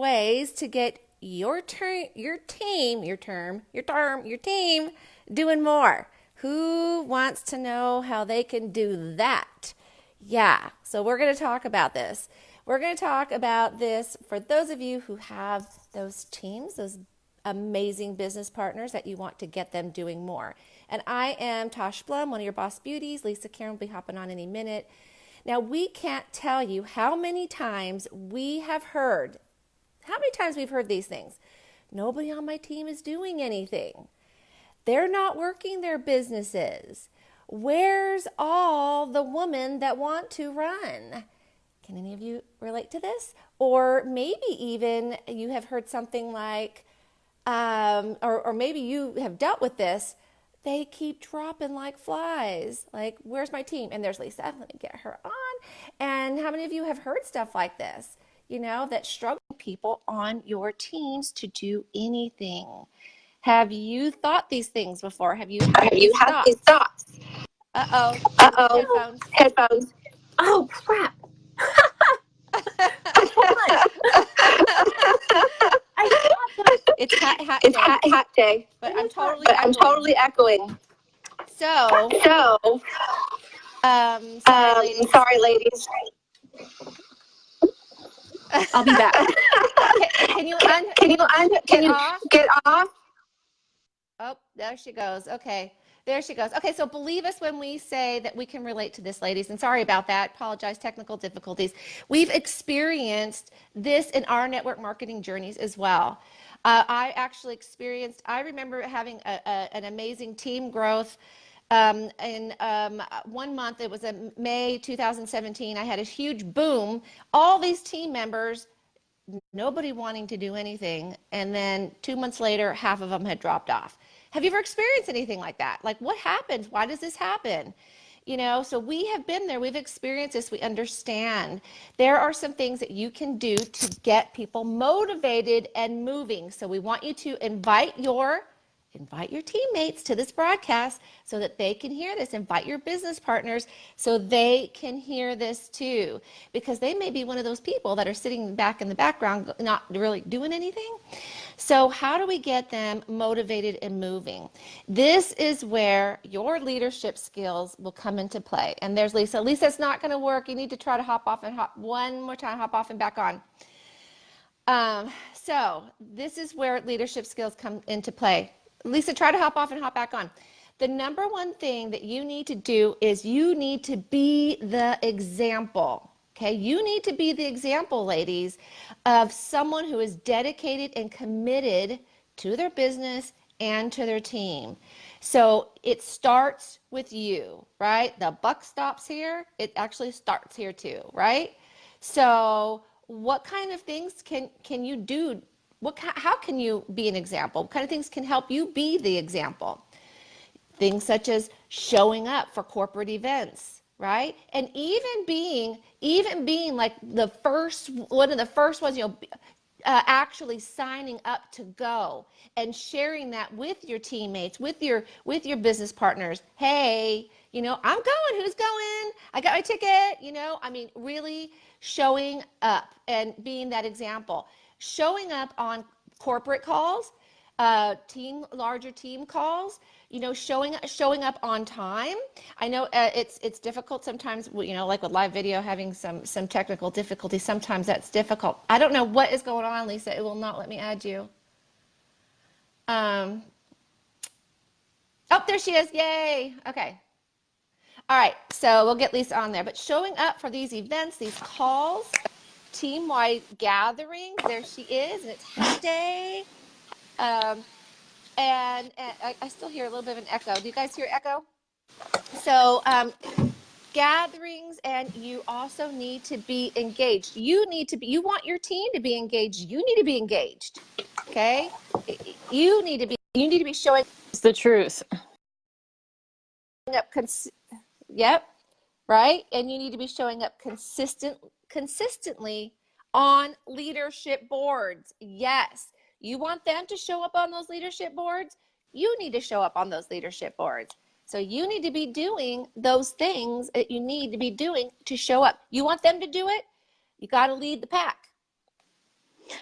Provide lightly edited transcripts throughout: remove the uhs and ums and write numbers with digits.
ways to get your team doing more. Who wants to know how they can do that? Yeah, so we're going to talk about this. We're going to talk about this for those of you who have those teams, those amazing business partners that you want to get them doing more. And I am Tosh Blum, one of your boss beauties. Lisa Karen will be hopping on any minute. Now, we can't tell you how many times we've heard these things. Nobody on my team is doing anything. They're not working their businesses. Where's all the women that want to run? Can any of you relate to this? Or maybe even you have heard something like, or maybe you have dealt with this. They keep dropping like flies. Like, where's my team? And there's Lisa. Let me get her on. And how many of you have heard stuff like this? That struggle people on your teams to do anything. Have you thought these things before? Have you had these thoughts? Uh-oh. Uh-oh. Headphones. Oh, crap. It's hot day. But I'm totally echoing. So, sorry, ladies. I'll be back. Can you get off? Oh, there she goes. Okay. There she goes. Okay, so believe us when we say that we can relate to this, ladies. And sorry about that. Apologize, technical difficulties. We've experienced this in our network marketing journeys as well. I remember having an amazing team growth. In 1 month, it was May 2017, I had a huge boom. All these team members, nobody wanting to do anything. And then 2 months later, half of them had dropped off. Have you ever experienced anything like that? Like, what happens? Why does this happen? So we have been there. We've experienced this. We understand. There are some things that you can do to get people motivated and moving. So we want you to invite your teammates to this broadcast so that they can hear this. Invite your business partners so they can hear this too, because they may be one of those people that are sitting back in the background, not really doing anything. So how do we get them motivated and moving? This is where your leadership skills will come into play. And there's Lisa. Lisa, it's not going to work. You need to try to hop one more time, hop off and back on. So this is where leadership skills come into play. Lisa, try to hop off and hop back on. The number one thing that you need to do is you need to be the example. Okay, you need to be the example, ladies, of someone who is dedicated and committed to their business and to their team. So it starts with you, right? The buck stops here. It actually starts here too, right? So what kind of things can you do? How can you be an example? What kind of things can help you be the example? Things such as showing up for corporate events, right? And even being like one of the first ones, actually signing up to go and sharing that with your teammates, with your business partners. Hey, I'm going. Who's going? I got my ticket. Really showing up and being that example. Showing up on corporate calls, larger team calls, showing up on time. I know it's difficult sometimes, like with live video, having some technical difficulties. Sometimes that's difficult. I don't know what is going on, Lisa. It will not let me add you. Oh, there she is. Yay. Okay. All right. So we'll get Lisa on there. But showing up for these events, these calls, team-wide gatherings. There she is, and it's Hat Day. And I still hear a little bit of an echo. Do you guys hear echo? So gatherings, and you also need to be engaged. You want your team to be engaged. You need to be engaged. Okay? You need to be showing. It's the truth. Up yep. Right? And you need to be showing up consistently on leadership boards. Yes. You want them to show up on those leadership boards? You need to show up on those leadership boards. So you need to be doing those things that you need to be doing to show up. You want them to do it? You got to lead the pack.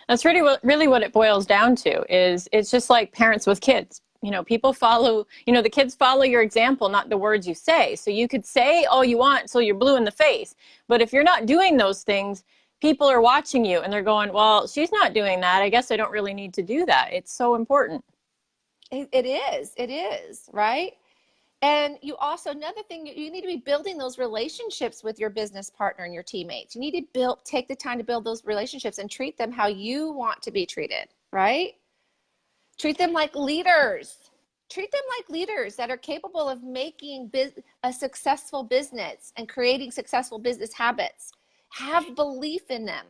That's really what it boils down to is it's just like parents with kids. You know, people follow, you know, the kids follow your example, not the words you say. So you could say all you want so you're blue in the face. But if you're not doing those things, people are watching you and they're going, well, she's not doing that. I guess I don't really need to do that. It's so important. It is, right? And you also, another thing, you need to be building those relationships with your business partner and your teammates. You need to take the time to build those relationships and treat them how you want to be treated, right? Treat them like leaders. Treat them like leaders that are capable of making a successful business and creating successful business habits. Have belief in them.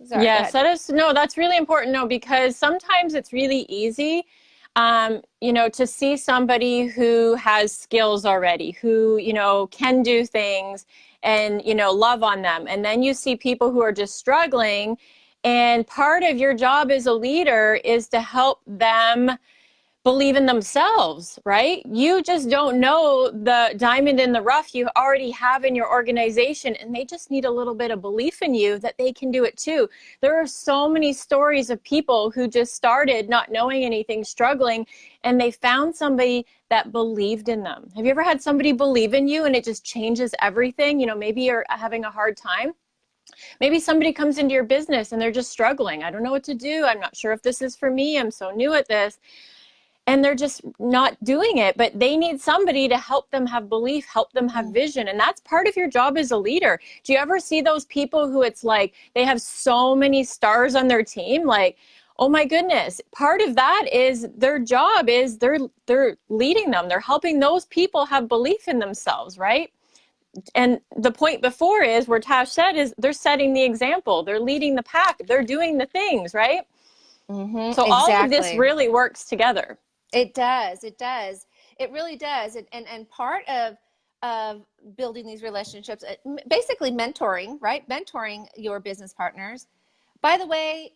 Sorry, yes, that's really important. No, because sometimes it's really easy, you know, to see somebody who has skills already, who, you know, can do things and, you know, love on them. And then you see people who are just struggling. And part of your job as a leader is to help them believe in themselves, right? You just don't know the diamond in the rough you already have in your organization, and they just need a little bit of belief in you that they can do it too. There are so many stories of people who just started not knowing anything, struggling, and they found somebody that believed in them. Have you ever had somebody believe in you and it just changes everything? You know, maybe you're having a hard time. Maybe somebody comes into your business and they're just struggling. I don't know what to do. I'm not sure if this is for me. I'm so new at this. And they're just not doing it, but they need somebody to help them have belief, help them have vision. And that's part of your job as a leader. Do you ever see those people who it's like they have so many stars on their team? Like, oh my goodness, part of that is their job is they're leading them. They're helping those people have belief in themselves, right? And the point before is where Tash said is they're setting the example. They're leading the pack. They're doing the things, right? So all of this really works together. It does. It does. It really does. And part of building these relationships, basically mentoring, right? Mentoring your business partners. By the way,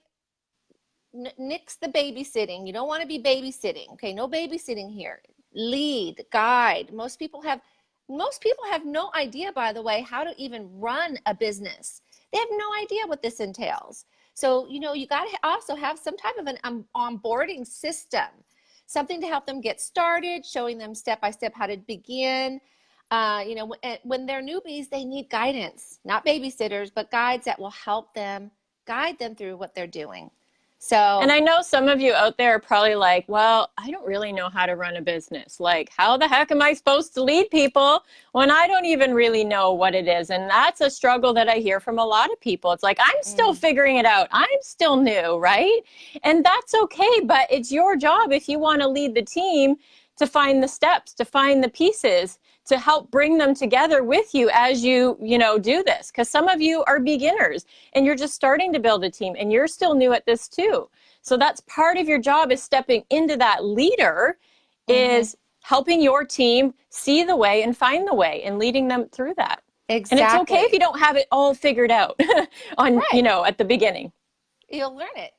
nix the babysitting. You don't want to be babysitting. Okay, no babysitting here. Lead, guide. Most people have no idea, by the way, how to even run a business. They have no idea what this entails. So, you know, you got to also have some type of an onboarding system, something to help them get started, showing them step by step how to begin. You know, when they're newbies, they need guidance, not babysitters, but guides that will help them, guide them through what they're doing. So, and I know some of you out there are probably like, well, I don't really know how to run a business. Like, how the heck am I supposed to lead people when I don't even really know what it is? And that's a struggle that I hear from a lot of people. It's like, I'm still figuring it out. I'm still new, right? And that's okay, but it's your job if you want to lead the team to find the steps, to find the pieces, to help bring them together with you as you do this. Because some of you are beginners and you're just starting to build a team and you're still new at this too. So that's part of your job, is stepping into that leader, is helping your team see the way and find the way and leading them through that. Exactly. And it's okay if you don't have it all figured out at the beginning. You'll learn it.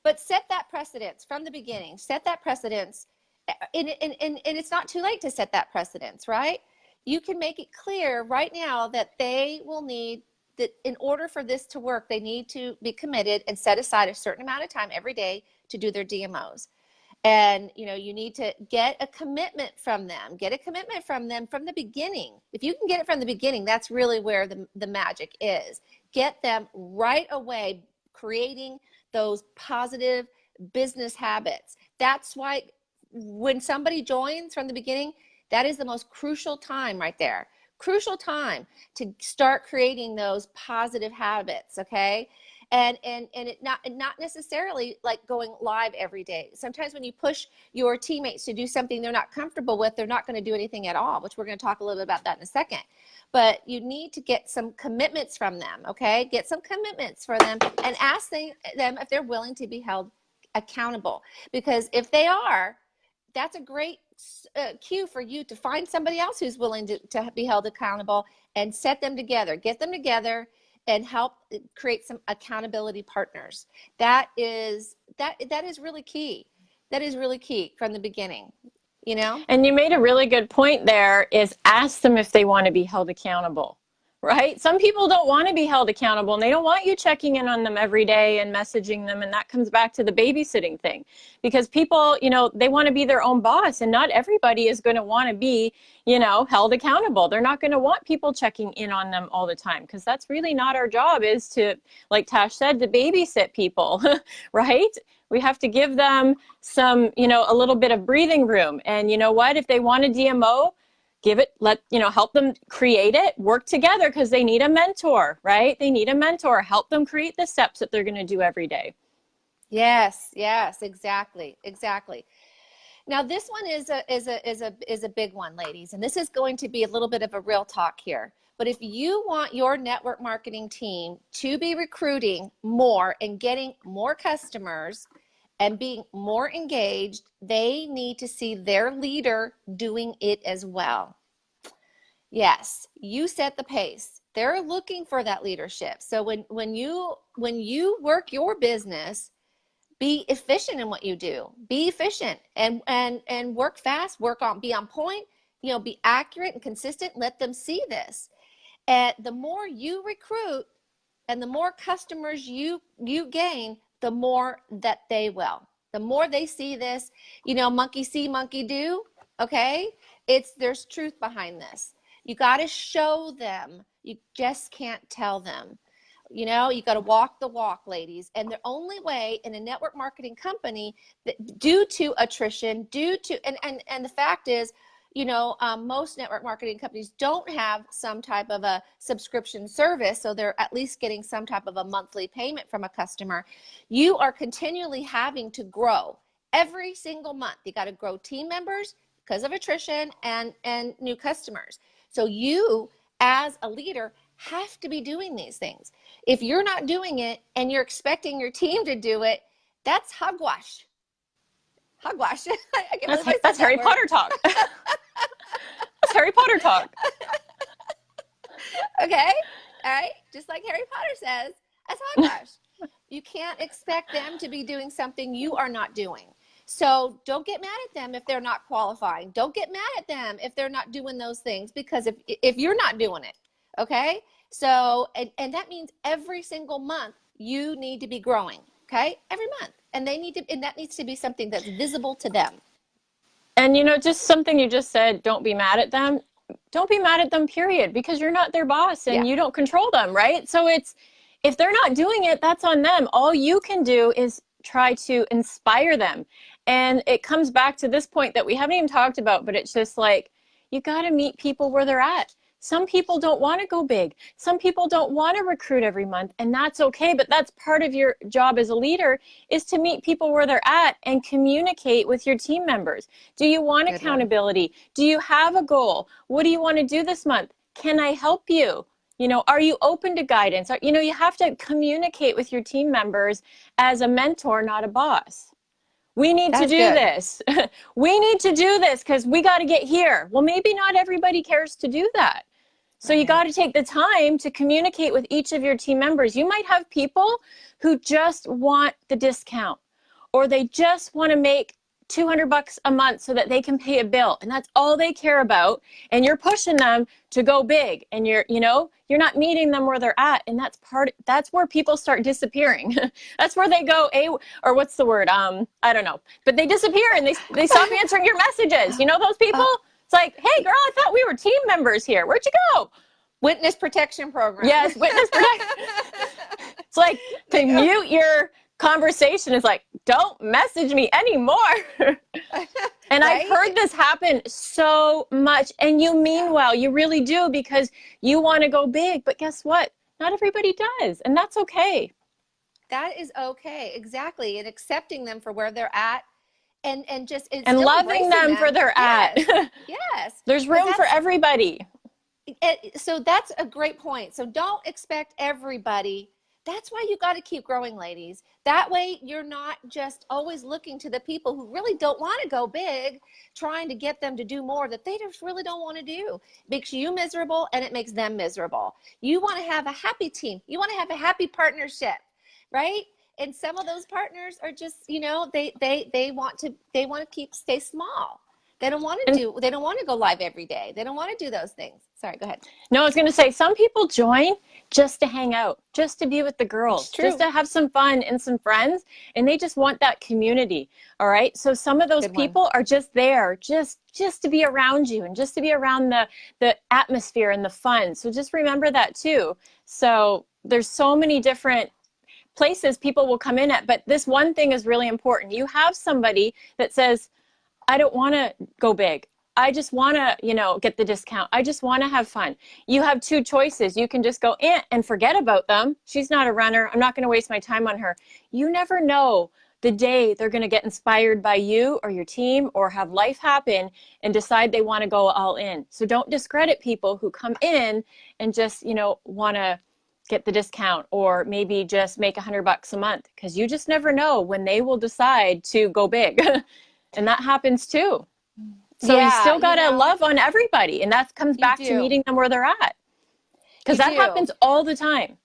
But set that precedence from the beginning. Set that precedence. And it's not too late to set that precedence, right? You can make it clear right now that they will need, that in order for this to work, they need to be committed and set aside a certain amount of time every day to do their DMOs. And, you know, you need to get a commitment from them. Get a commitment from them from the beginning. If you can get it from the beginning, that's really where the magic is. Get them right away creating those positive business habits. That's why when somebody joins from the beginning, that is the most crucial time right there. Crucial time to start creating those positive habits, okay? And it not necessarily like going live every day. Sometimes when you push your teammates to do something they're not comfortable with, they're not going to do anything at all, which we're going to talk a little bit about that in a second. But you need to get some commitments from them, okay? Get some commitments for them and ask them if they're willing to be held accountable. Because if they are, that's a great cue for you to find somebody else who's willing to be held accountable and set them together, get them together and help create some accountability partners. That is really key. That is really key from the beginning, you know? And you made a really good point there, is ask them if they want to be held accountable. right? Some people don't want to be held accountable and they don't want you checking in on them every day and messaging them. And that comes back to the babysitting thing, because people, they want to be their own boss, and not everybody is going to want to be, held accountable. They're not going to want people checking in on them all the time, because that's really not our job, is to, like Tash said, to babysit people, right? We have to give them some, a little bit of breathing room. And you know what, if they want a DMO, help them create it, work together, because they need a mentor, right? They need a mentor. Help them create the steps that they're going to do every day. Yes, exactly. Now this one is a big one, ladies, and this is going to be a little bit of a real talk here. But if you want your network marketing team to be recruiting more and getting more customers and being more engaged, they need to see their leader doing it as well. Yes, you set the pace. They're looking for that leadership. So when you work your business, be efficient in what you do. Be efficient and work fast, be on point, be accurate and consistent. Let them see this. And the more you recruit and the more customers you gain, the more that they will. The more they see this, monkey see, monkey do, okay? There's truth behind this. You got to show them. You just can't tell them. You got to walk the walk, ladies. And the only way in a network marketing company, that due to attrition, and the fact is, most network marketing companies don't have some type of a subscription service, so they're at least getting some type of a monthly payment from a customer. You are continually having to grow every single month. You got to grow team members because of attrition and new customers. So you, as a leader, have to be doing these things. If you're not doing it and you're expecting your team to do it, that's hogwash. Hogwash. That's Harry Potter talk. That's Harry Potter talk. Okay? All right? Just like Harry Potter says, that's hogwash. You can't expect them to be doing something you are not doing. So don't get mad at them if they're not qualifying. Don't get mad at them if they're not doing those things, because if you're not doing it, okay? So, and that means every single month you need to be growing, okay? Every month. And that needs to be something that's visible to them. And just something you just said, don't be mad at them. Don't be mad at them, period, because you're not their boss and you don't control them, right? So if they're not doing it, that's on them. All you can do is try to inspire them. And it comes back to this point that we haven't even talked about, but it's just like, you got to meet people where they're at. Some people don't want to go big. Some people don't want to recruit every month, and that's okay. But that's part of your job as a leader, is to meet people where they're at and communicate with your team members. Do you want accountability? Do you have a goal? What do you want to do this month? Can I help you? Are you open to guidance? You have to communicate with your team members as a mentor, not a boss. We need to do this. We need to do this because we got to get here. Well, maybe not everybody cares to do that. So you got to take the time to communicate with each of your team members. You might have people who just want the discount, or they just want to make $200 a month so that they can pay a bill, and that's all they care about. And you're pushing them to go big, and you're not meeting them where they're at, and that's where people start disappearing. That's where they go or what's the word? I don't know, but they disappear and they stop answering your messages. Those people. It's like, hey girl, I thought we were team members here. Where'd you go? Witness protection program. Yes, witness protection. It's like, to mute your conversation is like, don't message me anymore. And right? I've heard this happen so much, and you mean well, you really do, because you want to go big, but guess what? Not everybody does, and that's okay. That is okay, exactly, and accepting them for where they're at, and loving them for their at. Yes. There's room for everybody. So that's a great point. So don't expect everybody. That's why you got to keep growing, ladies. That way you're not just always looking to the people who really don't want to go big, trying to get them to do more that they just really don't want to do. It makes you miserable, and it makes them miserable. You want to have a happy team. You want to have a happy partnership, right? And some of those partners are just, they want to stay small. They don't want to they don't want to go live every day. They don't want to do those things. Sorry, go ahead. No, I was going to say, some people join just to hang out, just to be with the girls, just to have some fun and some friends, and they just want that community. All right. So some of those people are just there, just to be around you and just to be around the atmosphere and the fun. So just remember that too. So there's so many different places people will come in at, but this one thing is really important. You have somebody that says, I don't want to go big. I just want to, you know, get the discount. I just want to have fun. You have two choices. You can just go and forget about them. She's not a runner. I'm not going to waste my time on her. You never know the day they're going to get inspired by you or your team or have life happen and decide they want to go all in. So don't discredit people who come in and just, you know, want to get the discount or maybe just make $100 a month, because you just never know when they will decide to go big. And that happens too. So you still got to love on everybody. And that comes back to meeting them where they're at. Because that happens all the time.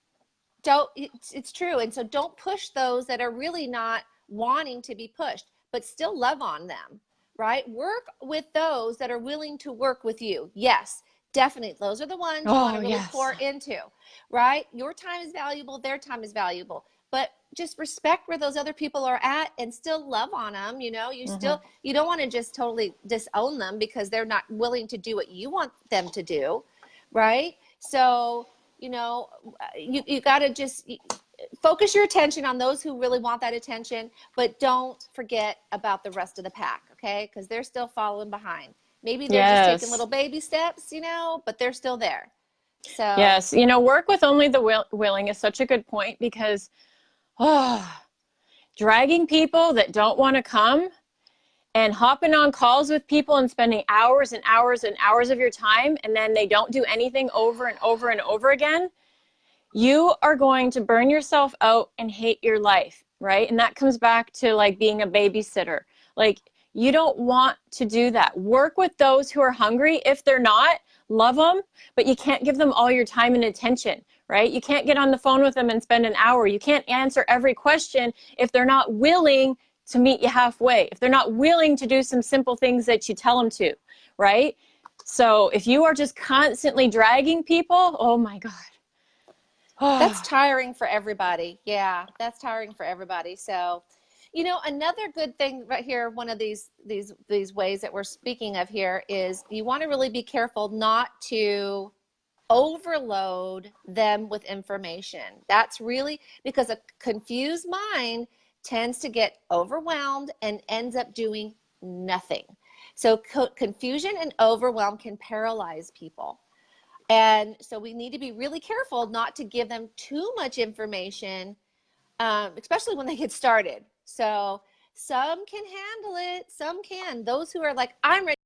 It's true. And so don't push those that are really not wanting to be pushed, but still love on them, right? Work with those that are willing to work with you. Yes, definitely. Those are the ones you want to really pour into, right? Your time is valuable. Their time is valuable. But just respect where those other people are at and still love on them. You know, you you don't want to just totally disown them because they're not willing to do what you want them to do. Right. So, you know, you got to just focus your attention on those who really want that attention, but don't forget about the rest of the pack. Okay. Because they're still following behind. Maybe they're just taking little baby steps, you know, but they're still there. So, yes, you know, work with only the willing is such a good point, because dragging people that don't want to come and hopping on calls with people and spending hours and hours and hours of your time, and then they don't do anything over and over and over again, you are going to burn yourself out and hate your life, right? And that comes back to like being a babysitter. Like, you don't want to do that. Work with those who are hungry. If they're not, love them, but you can't give them all your time and attention, right? You can't get on the phone with them and spend an hour. You can't answer every question if they're not willing to meet you halfway, if they're not willing to do some simple things that you tell them to, right? So if you are just constantly dragging people, oh my God. That's tiring for everybody. Yeah, that's tiring for everybody. So, you know, another good thing right here, one of these ways that we're speaking of here is you want to really be careful not to overload them with information. That's really because a confused mind tends to get overwhelmed and ends up doing nothing. So confusion and overwhelm can paralyze people. And so we need to be really careful not to give them too much information, especially when they get started. So some can handle it, some can. Those who are like, I'm ready